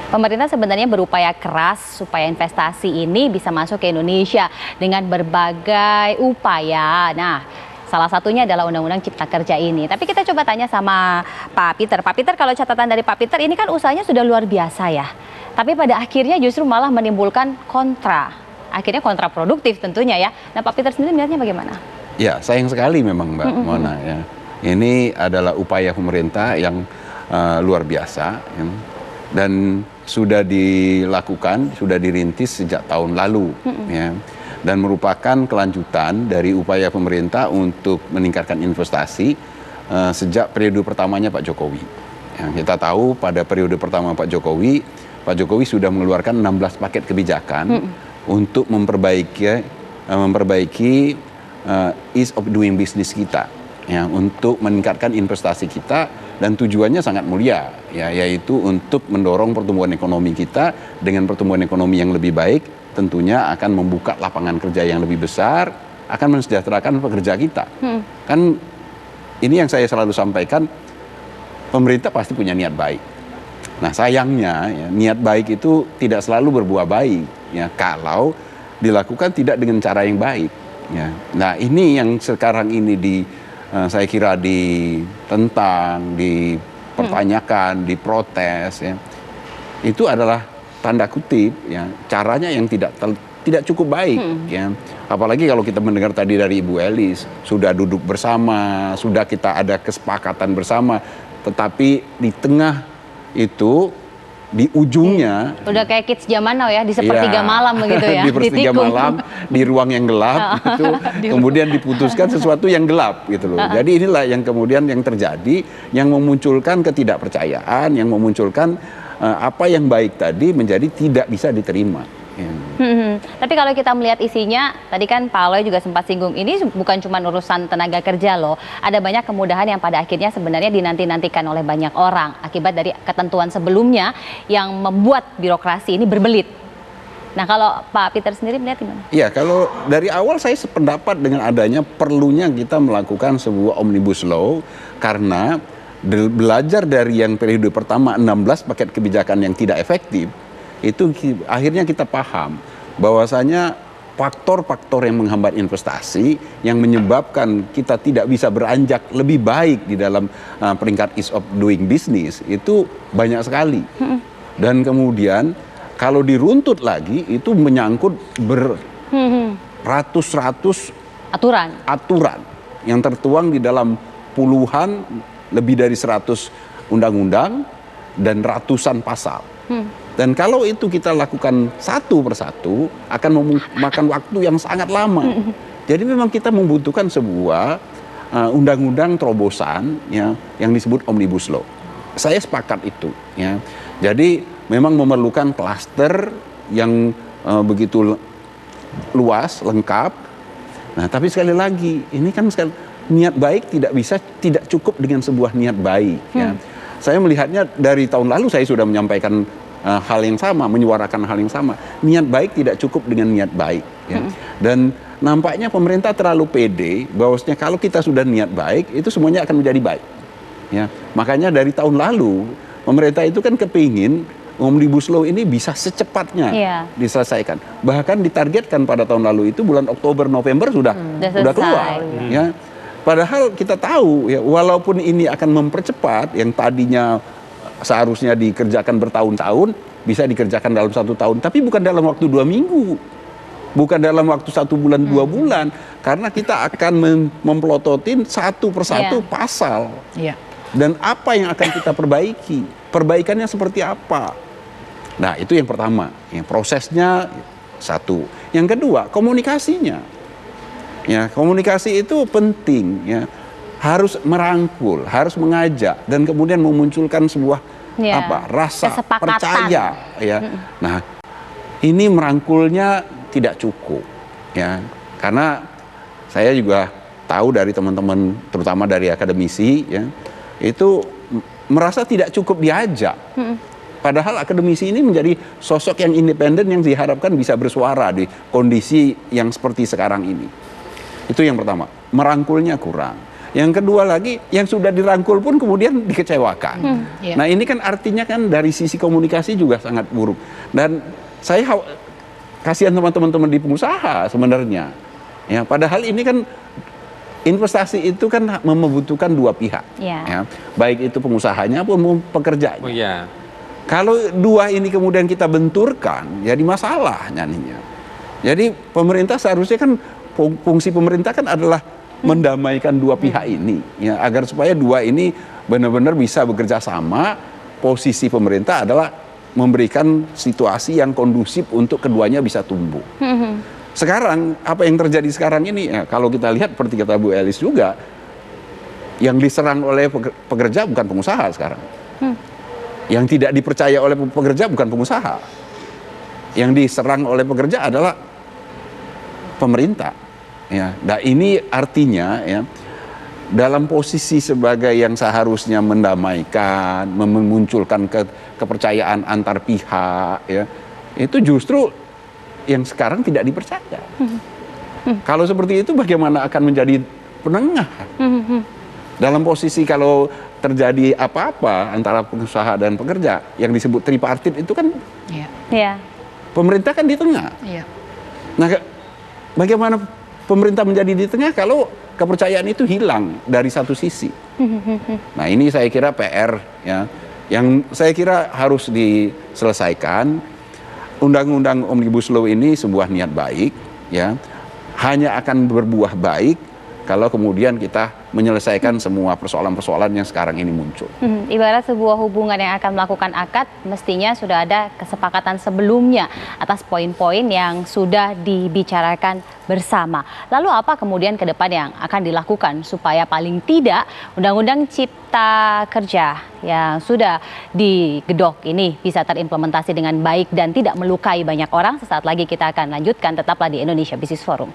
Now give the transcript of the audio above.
Pemerintah sebenarnya berupaya keras supaya investasi ini bisa masuk ke Indonesia dengan berbagai upaya. Nah, salah satunya adalah Undang-Undang Cipta Kerja ini. Tapi kita coba tanya sama Pak Peter. Pak Peter, kalau catatan dari Pak Peter, ini kan usahanya sudah luar biasa ya. Tapi pada akhirnya justru malah menimbulkan kontra. Akhirnya kontraproduktif tentunya ya. Nah, Pak Peter sendiri melihatnya bagaimana? Ya, sayang sekali memang Mbak Mona ya. Ini adalah upaya pemerintah yang luar biasa ya. Dan sudah dilakukan, sudah dirintis sejak tahun lalu ya. Dan merupakan kelanjutan dari upaya pemerintah untuk meningkatkan investasi sejak periode pertamanya Pak Jokowi. Yang kita tahu pada periode pertama Pak Jokowi sudah mengeluarkan 16 paket kebijakan untuk memperbaiki ease of doing business kita, ya, untuk meningkatkan investasi kita, dan tujuannya sangat mulia, ya, yaitu untuk mendorong pertumbuhan ekonomi kita. Dengan pertumbuhan ekonomi yang lebih baik, tentunya akan membuka lapangan kerja yang lebih besar, akan mensejahterakan pekerja kita. Kan ini yang saya selalu sampaikan, pemerintah pasti punya niat baik. Nah, sayangnya ya, niat baik itu tidak selalu berbuah baik, ya, kalau dilakukan tidak dengan cara yang baik. Ya. Nah, ini yang sekarang ini saya kira ditentang, dipertanyakan, diprotes, ya. Itu adalah tanda kutip, ya, caranya yang tidak cukup baik, ya. Apalagi kalau kita mendengar tadi dari Ibu Elis, sudah duduk bersama, sudah kita ada kesepakatan bersama, tetapi di tengah itu, di ujungnya udah kayak kids zaman now ya, di sepertiga malam begitu ya, di sepertiga malam, di ruang yang gelap itu kemudian diputuskan sesuatu yang gelap gitu loh. Jadi inilah yang kemudian yang terjadi, yang memunculkan ketidakpercayaan, yang memunculkan apa yang baik tadi menjadi tidak bisa diterima. Tapi kalau kita melihat isinya, tadi kan Pak Aloy juga sempat singgung, ini bukan cuma urusan tenaga kerja loh. Ada banyak kemudahan yang pada akhirnya sebenarnya dinanti-nantikan oleh banyak orang akibat dari ketentuan sebelumnya yang membuat birokrasi ini berbelit. Nah, kalau Pak Peter sendiri melihat gimana? Iya, kalau dari awal saya sependapat dengan adanya perlunya kita melakukan sebuah omnibus law, karena belajar dari yang periode pertama 16 paket kebijakan yang tidak efektif, itu akhirnya kita paham bahwasanya faktor-faktor yang menghambat investasi, yang menyebabkan kita tidak bisa beranjak lebih baik di dalam peringkat ease of doing business, itu banyak sekali. Dan kemudian kalau diruntut lagi, itu menyangkut beratus-ratus aturan yang tertuang di dalam puluhan, lebih dari 100 undang-undang dan ratusan pasal. Dan kalau itu kita lakukan satu persatu, akan memakan waktu yang sangat lama. Jadi memang kita membutuhkan sebuah undang-undang terobosan, ya, yang disebut Omnibus Law. Saya sepakat itu. Ya. Jadi memang memerlukan klaster yang begitu luas, lengkap. Nah, tapi sekali lagi, ini kan niat baik tidak cukup dengan sebuah niat baik. Ya. Saya melihatnya dari tahun lalu saya sudah menyampaikan hal yang sama, menyuarakan hal yang sama. Niat baik tidak cukup dengan niat baik. Ya. Dan nampaknya pemerintah terlalu pede bahwasanya kalau kita sudah niat baik, itu semuanya akan menjadi baik. Ya. Makanya dari tahun lalu, pemerintah itu kan kepingin Omnibus Law ini bisa secepatnya diselesaikan. Bahkan ditargetkan pada tahun lalu itu bulan Oktober, November sudah keluar. Ya. Padahal kita tahu, ya, walaupun ini akan mempercepat yang tadinya seharusnya dikerjakan bertahun-tahun, bisa dikerjakan dalam 1 tahun, tapi bukan dalam waktu 2 minggu, bukan dalam waktu 1 bulan 2 bulan, karena kita akan memplototin satu persatu pasal, dan apa yang akan kita perbaiki, perbaikannya seperti apa. Nah, itu yang pertama, yang prosesnya satu. Yang kedua, komunikasinya, ya, komunikasi itu penting, ya. Harus merangkul, harus mengajak, dan kemudian memunculkan sebuah rasa percaya, ya. Nah, ini merangkulnya tidak cukup, ya, karena saya juga tahu dari teman-teman, terutama dari akademisi, ya, itu merasa tidak cukup diajak. Padahal akademisi ini menjadi sosok yang independen yang diharapkan bisa bersuara di kondisi yang seperti sekarang ini. Itu yang pertama, merangkulnya kurang. Yang kedua lagi, yang sudah dirangkul pun kemudian dikecewakan. Iya. Nah ini kan artinya kan dari sisi komunikasi juga sangat buruk. Dan saya kasihan sama teman-teman di pengusaha sebenarnya. Ya, padahal ini kan investasi itu kan membutuhkan dua pihak. Iya. Ya, baik itu pengusahanya maupun pekerjanya. Oh iya. Kalau dua ini kemudian kita benturkan, jadi masalah nyanyinya. Jadi pemerintah seharusnya kan fungsi pemerintah kan adalah mendamaikan dua pihak ini, ya, agar supaya dua ini benar-benar bisa bekerja sama. Posisi pemerintah adalah memberikan situasi yang kondusif untuk keduanya bisa tumbuh. Sekarang apa yang terjadi sekarang ini, ya, kalau kita lihat seperti kata Bu Elis juga, yang diserang oleh pekerja bukan pengusaha sekarang. Yang tidak dipercaya oleh pekerja bukan pengusaha. Yang diserang oleh pekerja adalah pemerintah. Ya, nah ini artinya ya dalam posisi sebagai yang seharusnya mendamaikan, memunculkan kepercayaan antar pihak, ya itu justru yang sekarang tidak dipercaya. Kalau seperti itu bagaimana akan menjadi penengah? Dalam posisi kalau terjadi apa-apa antara pengusaha dan pekerja yang disebut tripartit itu kan Iya. Iya. pemerintah kan di tengah. Iya. Nah, bagaimana pemerintah menjadi di tengah kalau kepercayaan itu hilang dari satu sisi? Nah, ini saya kira PR ya, yang saya kira harus diselesaikan. Undang-undang Omnibus Law ini sebuah niat baik, ya, hanya akan berbuah baik kalau kemudian kita menyelesaikan semua persoalan-persoalan yang sekarang ini muncul. Ibarat sebuah hubungan yang akan melakukan akad, mestinya sudah ada kesepakatan sebelumnya atas poin-poin yang sudah dibicarakan bersama. Lalu apa kemudian ke depan yang akan dilakukan supaya paling tidak Undang-Undang Cipta Kerja yang sudah digedok ini bisa terimplementasi dengan baik dan tidak melukai banyak orang? Sesaat lagi kita akan lanjutkan, tetaplah di Indonesia Business Forum.